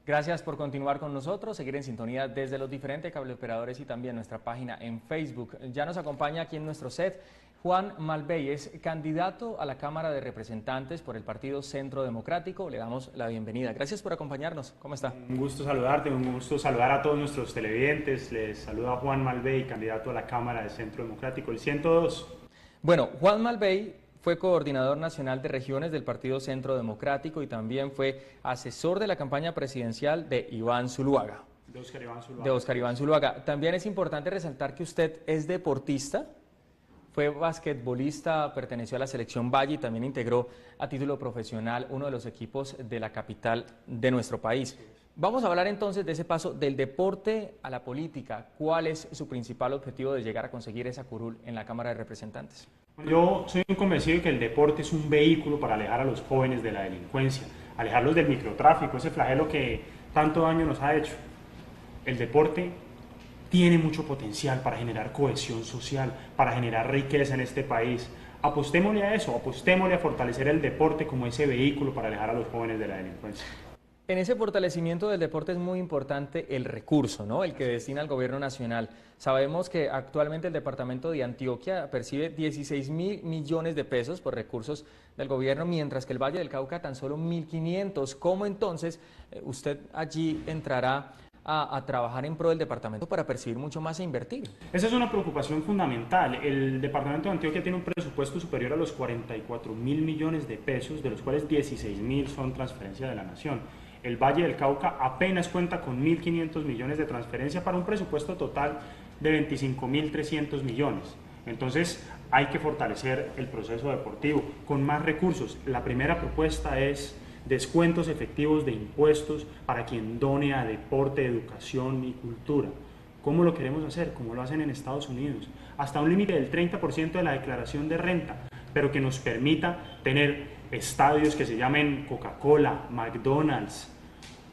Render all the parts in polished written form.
Gracias por continuar con nosotros, seguir en sintonía desde los diferentes cableoperadores y también nuestra página en Facebook. Ya nos acompaña aquí en nuestro set Juan Malvey, es candidato a la Cámara de Representantes por el Partido Centro Democrático. Le damos la bienvenida. Gracias por acompañarnos. ¿Cómo está? Un gusto saludarte, un gusto saludar a todos nuestros televidentes. Les saluda Juan Malvey, candidato a la Cámara de Centro Democrático, el 102. Bueno, Juan Malvey fue coordinador nacional de regiones del Partido Centro Democrático y también fue asesor de la campaña presidencial de Iván Zuluaga. De Óscar Iván Zuluaga. También es importante resaltar que usted es deportista, fue basquetbolista, perteneció a la selección Valle y también integró a título profesional uno de los equipos de la capital de nuestro país. Vamos a hablar entonces de ese paso del deporte a la política. ¿Cuál es su principal objetivo de llegar a conseguir esa curul en la Cámara de Representantes? Yo soy un convencido de que el deporte es un vehículo para alejar a los jóvenes de la delincuencia, alejarlos del microtráfico, ese flagelo que tanto daño nos ha hecho. El deporte tiene mucho potencial para generar cohesión social, para generar riqueza en este país. Apostémosle a eso, apostémosle a fortalecer el deporte como ese vehículo para alejar a los jóvenes de la delincuencia. En ese fortalecimiento del deporte es muy importante el recurso, ¿no? El que destina el gobierno nacional. Sabemos que actualmente el departamento de Antioquia percibe 16.000 millones de pesos por recursos del gobierno, mientras que el Valle del Cauca tan solo 1.500. ¿Cómo entonces usted allí entrará a trabajar en pro del departamento para percibir mucho más e invertir? Esa es una preocupación fundamental. El departamento de Antioquia tiene un presupuesto superior a los 44.000 millones de pesos, de los cuales 16.000 son transferencia de la nación. El Valle del Cauca apenas cuenta con 1.500 millones de transferencia para un presupuesto total de 25.300 millones. Entonces hay que fortalecer el proceso deportivo con más recursos. La primera propuesta es descuentos efectivos de impuestos para quien done a deporte, educación y cultura. ¿Cómo lo queremos hacer? Como lo hacen en Estados Unidos. Hasta un límite del 30% de la declaración de renta, pero que nos permita tener estadios que se llamen Coca-Cola, McDonald's,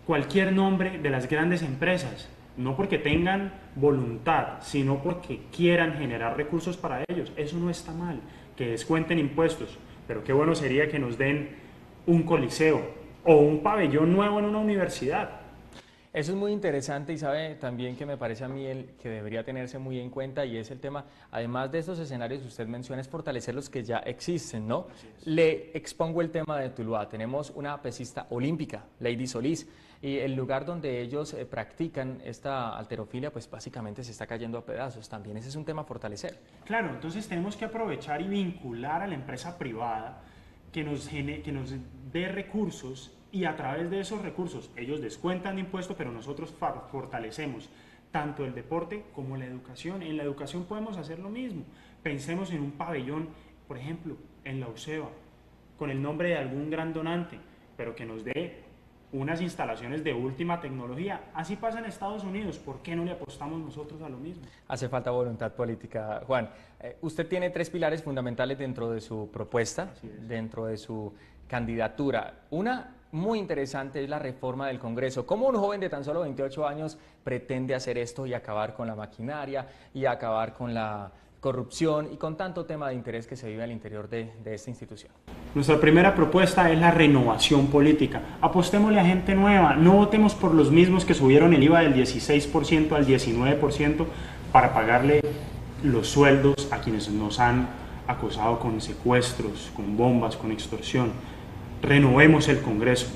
cualquier nombre de las grandes empresas, no porque tengan voluntad, sino porque quieran generar recursos para ellos. Eso no está mal, que descuenten impuestos, pero qué bueno sería que nos den un coliseo o un pabellón nuevo en una universidad. Eso es muy interesante y sabe también que me parece a mí el que debería tenerse muy en cuenta y es el tema, además de estos escenarios que usted menciona, es fortalecer los que ya existen, ¿no? Le expongo el tema de Tuluá. Tenemos una pesista olímpica, Lady Solís, y el lugar donde ellos practican esta halterofilia, pues básicamente se está cayendo a pedazos. También ese es un tema a fortalecer. Claro, entonces tenemos que aprovechar y vincular a la empresa privada que nos dé recursos y a través de esos recursos ellos descuentan impuestos, pero nosotros fortalecemos tanto el deporte como la educación. En la educación podemos hacer lo mismo. Pensemos en un pabellón, por ejemplo, en la UCEBA, con el nombre de algún gran donante, pero que nos dé unas instalaciones de última tecnología. Así pasa en Estados Unidos. ¿Por qué no le apostamos nosotros a lo mismo? Hace falta voluntad política. Juan, usted tiene tres pilares fundamentales dentro de su propuesta, dentro de su candidatura. Una muy interesante es la reforma del Congreso. ¿Cómo un joven de tan solo 28 años pretende hacer esto y acabar con la maquinaria y acabar con la corrupción y con tanto tema de interés que se vive al interior de esta institución? Nuestra primera propuesta es la renovación política. Apostémosle a gente nueva, no votemos por los mismos que subieron el IVA del 16% al 19% para pagarle los sueldos a quienes nos han acosado con secuestros, con bombas, con extorsión. Renovemos el Congreso,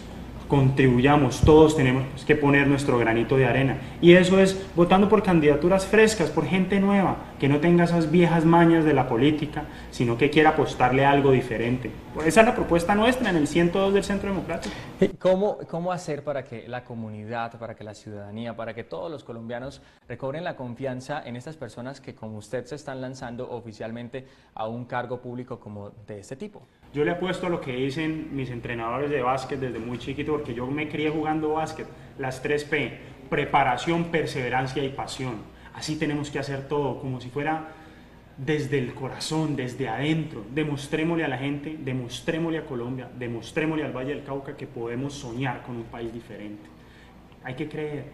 contribuyamos, todos tenemos que poner nuestro granito de arena y eso es votando por candidaturas frescas, por gente nueva, que no tenga esas viejas mañas de la política, sino que quiera apostarle a algo diferente. Esa es la propuesta nuestra en el 102 del Centro Democrático. ¿Cómo hacer para que la comunidad, para que la ciudadanía, para que todos los colombianos recobren la confianza en estas personas que como usted se están lanzando oficialmente a un cargo público como de este tipo? Yo le apuesto a lo que dicen mis entrenadores de básquet desde muy chiquito, porque yo me crié jugando básquet, las 3P, preparación, perseverancia y pasión. Así tenemos que hacer todo, como si fuera desde el corazón, desde adentro. Demostrémosle a la gente, demostrémosle a Colombia, demostrémosle al Valle del Cauca que podemos soñar con un país diferente. Hay que creer.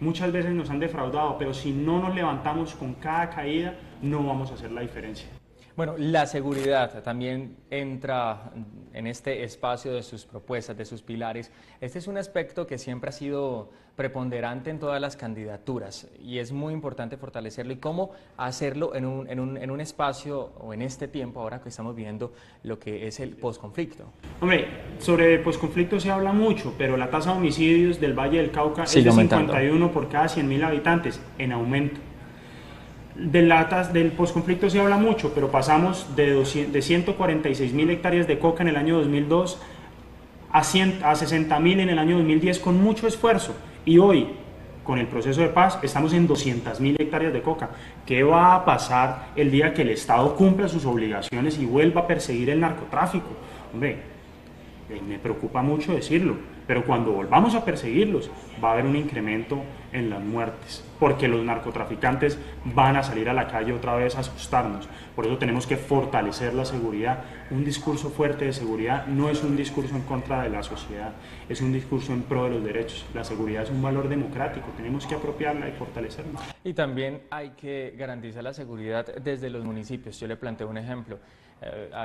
Muchas veces nos han defraudado, pero si no nos levantamos con cada caída, no vamos a hacer la diferencia. Bueno, la seguridad también entra en este espacio de sus propuestas, de sus pilares. Este es un aspecto que siempre ha sido preponderante en todas las candidaturas y es muy importante fortalecerlo. ¿Y cómo hacerlo en un espacio o en este tiempo ahora que estamos viviendo lo que es el posconflicto? Hombre, sobre el posconflicto se habla mucho, pero la tasa de homicidios del Valle del Cauca es Sigue de aumentando. 51 por cada 100.000 habitantes, en aumento. Del posconflicto se habla mucho, pero pasamos de 146.000 hectáreas de coca en el año 2002 a 60.000 en el año 2010 con mucho esfuerzo. Y hoy, con el proceso de paz, estamos en 200.000 hectáreas de coca. ¿Qué va a pasar el día que el Estado cumpla sus obligaciones y vuelva a perseguir el narcotráfico? Hombre, me preocupa mucho decirlo, pero cuando volvamos a perseguirlos va a haber un incremento en las muertes, porque los narcotraficantes van a salir a la calle otra vez a asustarnos. Por eso tenemos que fortalecer la seguridad. Un discurso fuerte de seguridad no es un discurso en contra de la sociedad, es un discurso en pro de los derechos. La seguridad es un valor democrático, tenemos que apropiarla y fortalecerla. Y también hay que garantizar la seguridad desde los municipios. Yo le planteo un ejemplo.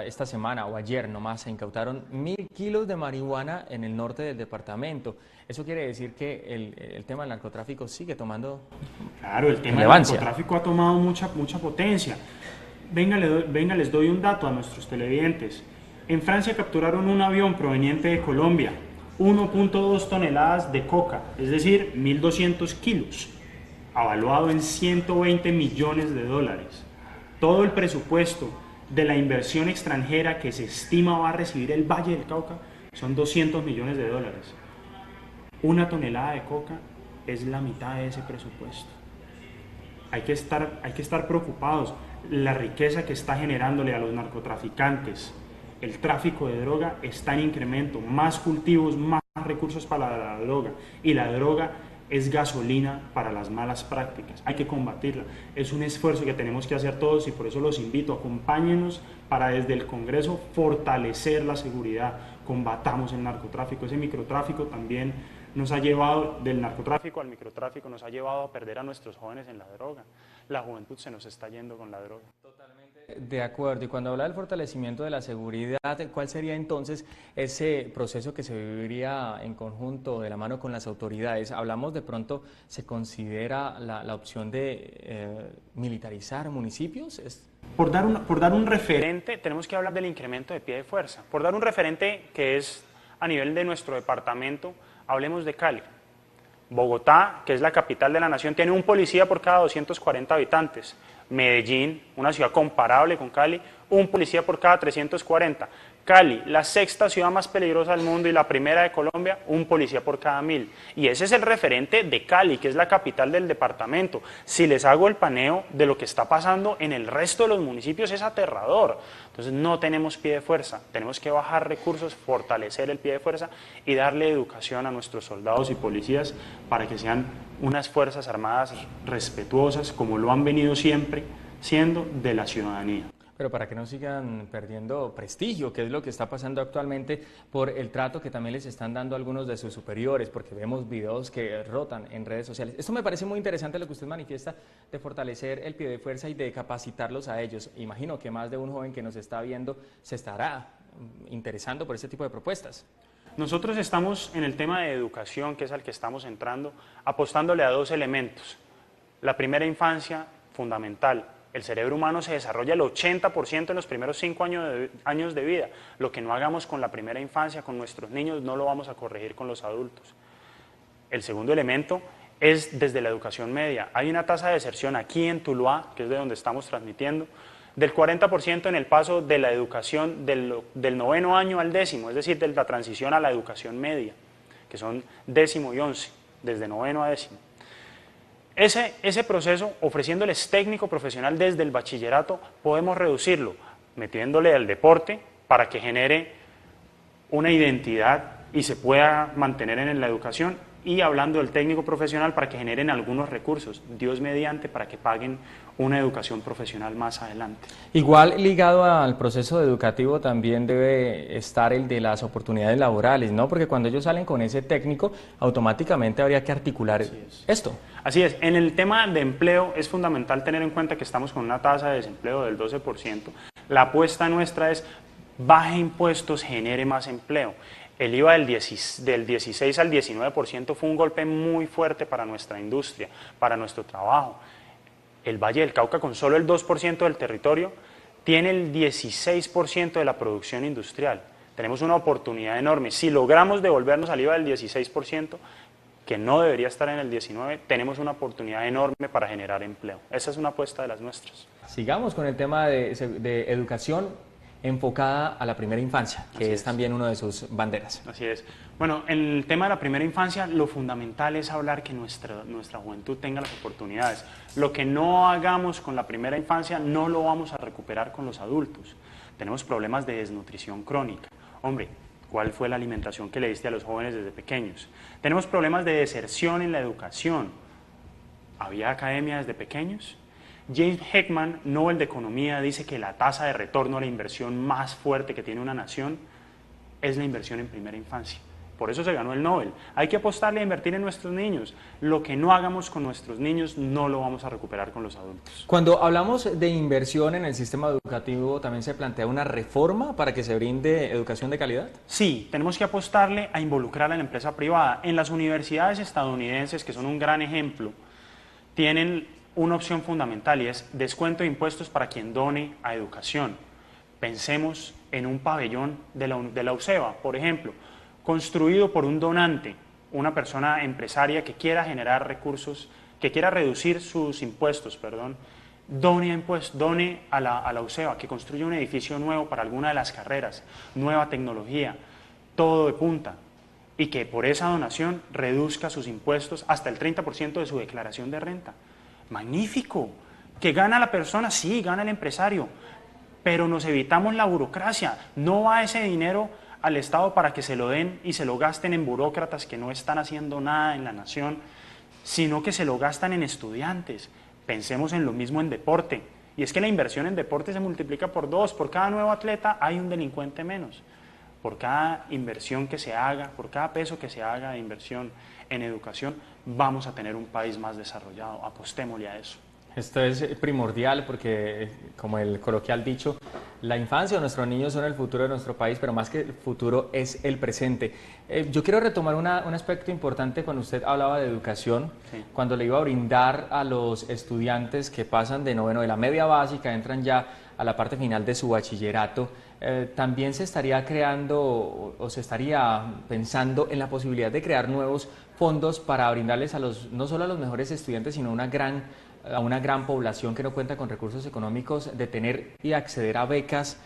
Esta semana o ayer nomás se incautaron 1.000 kilos de marihuana en el norte del departamento. Eso quiere decir que el tema del narcotráfico sigue tomando Claro, el tema relevancia. del narcotráfico ha tomado mucha potencia. Venga, les doy un dato a nuestros televidentes. En Francia capturaron un avión proveniente de Colombia, 1.2 toneladas de coca, es decir, 1.200 kilos, avaluado en 120 millones de dólares. Todo el presupuesto de la inversión extranjera que se estima va a recibir el Valle del Cauca son 200 millones de dólares. Una tonelada de coca es la mitad de ese presupuesto. Hay que estar preocupados. La riqueza que está generándole a los narcotraficantes, el tráfico de droga está en incremento, más cultivos, más recursos para la droga, y la droga es gasolina para las malas prácticas. Hay que combatirla. Es un esfuerzo que tenemos que hacer todos y por eso los invito, acompáñenos para desde el Congreso fortalecer la seguridad, combatamos el narcotráfico. Ese microtráfico también nos ha llevado, del narcotráfico al microtráfico, nos ha llevado a perder a nuestros jóvenes en la droga. La juventud se nos está yendo con la droga. De acuerdo, y cuando habla del fortalecimiento de la seguridad, ¿cuál sería entonces ese proceso que se viviría en conjunto, de la mano con las autoridades? Hablamos de pronto, ¿se considera la opción de militarizar municipios? Por dar un referente, tenemos que hablar del incremento de pie de fuerza. Por dar un referente que es a nivel de nuestro departamento, hablemos de Cali. Bogotá, que es la capital de la nación, tiene un policía por cada 240 habitantes. Medellín, una ciudad comparable con Cali, un policía por cada 340. Cali, la sexta ciudad más peligrosa del mundo y la primera de Colombia, un policía por cada 1.000. Y ese es el referente de Cali, que es la capital del departamento. Si les hago el paneo de lo que está pasando en el resto de los municipios, es aterrador. Entonces no tenemos pie de fuerza, tenemos que bajar recursos, fortalecer el pie de fuerza y darle educación a nuestros soldados y policías para que sean unas fuerzas armadas respetuosas, como lo han venido siempre siendo, de la ciudadanía. Pero para que no sigan perdiendo prestigio, que es lo que está pasando actualmente por el trato que también les están dando algunos de sus superiores, porque vemos videos que rotan en redes sociales. Esto me parece muy interesante lo que usted manifiesta de fortalecer el pie de fuerza y de capacitarlos a ellos. Imagino que más de un joven que nos está viendo se estará interesando por este tipo de propuestas. Nosotros estamos en el tema de educación, que es al que estamos entrando, apostándole a dos elementos. La primera infancia, fundamental. El cerebro humano se desarrolla el 80% en los primeros 5 años de vida. Lo que no hagamos con la primera infancia, con nuestros niños, no lo vamos a corregir con los adultos. El segundo elemento es desde la educación media. Hay una tasa de deserción aquí en Tuluá, que es de donde estamos transmitiendo, del 40% en el paso de la educación del 9º año al 10º, es decir, de la transición a la educación media, que son 10º y 11, desde 9º a 10º. Ese proceso, ofreciéndoles técnico profesional desde el bachillerato, podemos reducirlo, metiéndole al deporte para que genere una identidad y se pueda mantener en la educación, y hablando del técnico profesional para que generen algunos recursos, Dios mediante, para que paguen una educación profesional más adelante. Igual ligado al proceso educativo también debe estar el de las oportunidades laborales, ¿no? Porque cuando ellos salen con ese técnico, automáticamente habría que articular esto. Así es, en el tema de empleo es fundamental tener en cuenta que estamos con una tasa de desempleo del 12%, La apuesta nuestra es baje impuestos, genere más empleo. El IVA del 16 al 19% fue un golpe muy fuerte para nuestra industria, para nuestro trabajo. El Valle del Cauca, con solo el 2% del territorio, tiene el 16% de la producción industrial. Tenemos una oportunidad enorme. Si logramos devolvernos al IVA del 16%, que no debería estar en el 19%, tenemos una oportunidad enorme para generar empleo. Esa es una apuesta de las nuestras. Sigamos con el tema de educación enfocada a la primera infancia, que es también una de sus banderas. Así es. Bueno, en el tema de la primera infancia, lo fundamental es hablar que nuestra juventud tenga las oportunidades. Lo que no hagamos con la primera infancia no lo vamos a recuperar con los adultos. Tenemos problemas de desnutrición crónica. Hombre, ¿cuál fue la alimentación que le diste a los jóvenes desde pequeños? Tenemos problemas de deserción en la educación. ¿Había academia desde pequeños? James Heckman, Nobel de Economía, dice que la tasa de retorno a la inversión más fuerte que tiene una nación es la inversión en primera infancia. Por eso se ganó el Nobel. Hay que apostarle a invertir en nuestros niños. Lo que no hagamos con nuestros niños no lo vamos a recuperar con los adultos. Cuando hablamos de inversión en el sistema educativo, ¿también se plantea una reforma para que se brinde educación de calidad? Sí, tenemos que apostarle a involucrar a la empresa privada. En las universidades estadounidenses, que son un gran ejemplo, tienen una opción fundamental y es descuento de impuestos para quien done a educación. Pensemos en un pabellón de la UCEBA, por ejemplo, construido por un donante, una persona empresaria que quiera generar recursos, que quiera reducir sus impuestos, done a la UCEBA, que construya un edificio nuevo para alguna de las carreras, nueva tecnología, todo de punta, y que por esa donación reduzca sus impuestos hasta el 30% de su declaración de renta. Magnífico. ¿Que gana la persona? Sí, gana el empresario, pero nos evitamos la burocracia. No va ese dinero al Estado para que se lo den y se lo gasten en burócratas que no están haciendo nada en la nación, sino que se lo gastan en estudiantes. Pensemos en lo mismo en deporte. Y es que la inversión en deporte se multiplica por 2. Por cada nuevo atleta hay un delincuente menos. Por cada inversión que se haga, por cada peso que se haga de inversión en educación, vamos a tener un país más desarrollado. Apostémosle a eso. Esto es primordial porque, como el coloquial dicho, la infancia o nuestros niños son el futuro de nuestro país, pero más que el futuro es el presente. Yo quiero retomar un aspecto importante cuando usted hablaba de educación, sí. Cuando le iba a brindar a los estudiantes que pasan de noveno de la media básica, entran ya a la parte final de su bachillerato, también se estaría creando o se estaría pensando en la posibilidad de crear nuevos fondos para brindarles no solo a los mejores estudiantes, sino a una gran población que no cuenta con recursos económicos, de tener y acceder a becas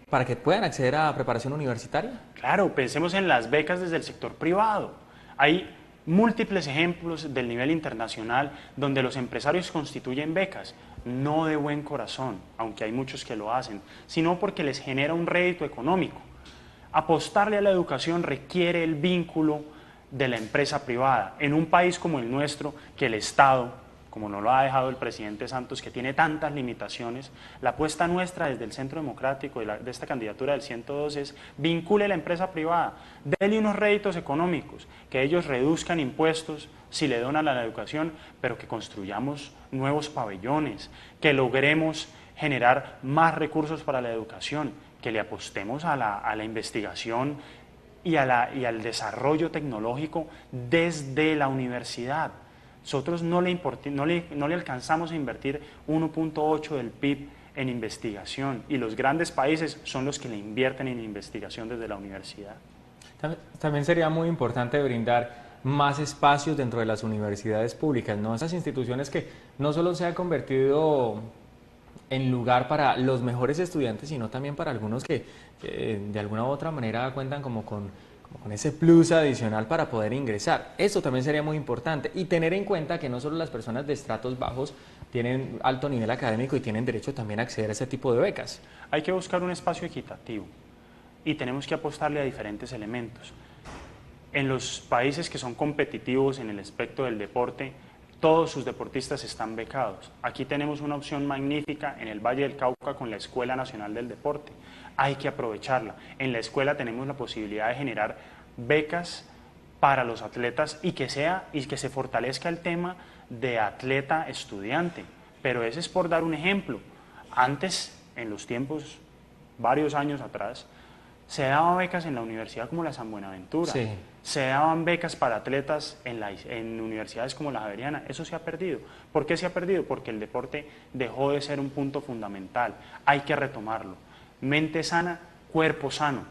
para que puedan acceder a preparación universitaria. Claro, pensemos en las becas desde el sector privado. Hay múltiples ejemplos del nivel internacional donde los empresarios constituyen becas, no de buen corazón, aunque hay muchos que lo hacen, sino porque les genera un rédito económico. Apostarle a la educación requiere el vínculo de la empresa privada. En un país como el nuestro, que el Estado, como nos lo ha dejado el presidente Santos, que tiene tantas limitaciones, la apuesta nuestra desde el Centro Democrático de esta candidatura del 112 es vincule a la empresa privada, déle unos réditos económicos, que ellos reduzcan impuestos si le donan a la educación, pero que construyamos nuevos pabellones, que logremos generar más recursos para la educación, que le apostemos a la investigación y al desarrollo tecnológico desde la universidad. Nosotros no le alcanzamos a invertir 1.8 del PIB en investigación y los grandes países son los que le invierten en investigación desde la universidad. También sería muy importante brindar más espacios dentro de las universidades públicas, ¿no? Esas instituciones que no solo se han convertido en lugar para los mejores estudiantes, sino también para algunos que de alguna u otra manera cuentan como con ese plus adicional para poder ingresar. Eso también sería muy importante y tener en cuenta que no solo las personas de estratos bajos tienen alto nivel académico y tienen derecho también a acceder a ese tipo de becas. Hay que buscar un espacio equitativo y tenemos que apostarle a diferentes elementos. En los países que son competitivos en el aspecto del deporte, todos sus deportistas están becados. Aquí tenemos una opción magnífica en el Valle del Cauca con la Escuela Nacional del Deporte. Hay que aprovecharla. En la escuela tenemos la posibilidad de generar becas para los atletas y que se fortalezca el tema de atleta estudiante. Pero ese es por dar un ejemplo. Antes, en los tiempos varios años atrás, se daban becas en la universidad como la San Buenaventura, Sí. se daban becas para atletas en universidades como la Javeriana. Eso se ha perdido. ¿Por qué se ha perdido? Porque el deporte dejó de ser un punto fundamental. Hay que retomarlo. Mente sana, cuerpo sano.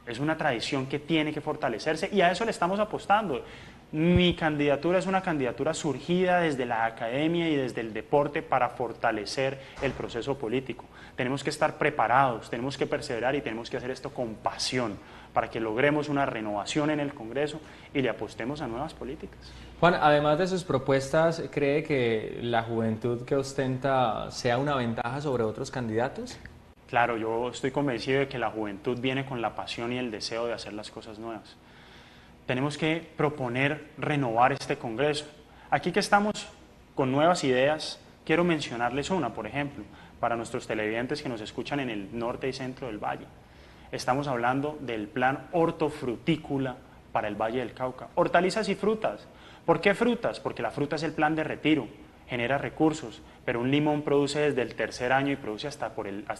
Es una tradición que tiene que fortalecerse y a eso le estamos apostando. Mi candidatura es una candidatura surgida desde la academia y desde el deporte para fortalecer el proceso político. Tenemos que estar preparados, tenemos que perseverar y tenemos que hacer esto con pasión para que logremos una renovación en el Congreso y le apostemos a nuevas políticas. Juan, además de sus propuestas, ¿cree que la juventud que ostenta sea una ventaja sobre otros candidatos? Claro, yo estoy convencido de que la juventud viene con la pasión y el deseo de hacer las cosas nuevas. Tenemos que proponer renovar este Congreso. Aquí que estamos con nuevas ideas, quiero mencionarles una, por ejemplo, para nuestros televidentes que nos escuchan en el norte y centro del valle. Estamos hablando del plan hortofrutícola para el Valle del Cauca. Hortalizas y frutas. ¿Por qué frutas? Porque la fruta es el plan de retiro, genera recursos, pero un limón produce desde el tercer año y produce hasta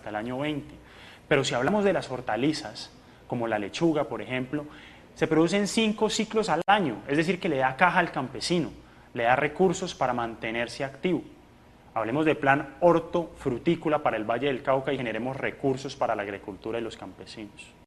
el año 20. Pero si hablamos de las hortalizas, como la lechuga, por ejemplo, se producen 5 ciclos al año, es decir, que le da caja al campesino, le da recursos para mantenerse activo. Hablemos de plan hortofrutícola para el Valle del Cauca y generemos recursos para la agricultura y los campesinos.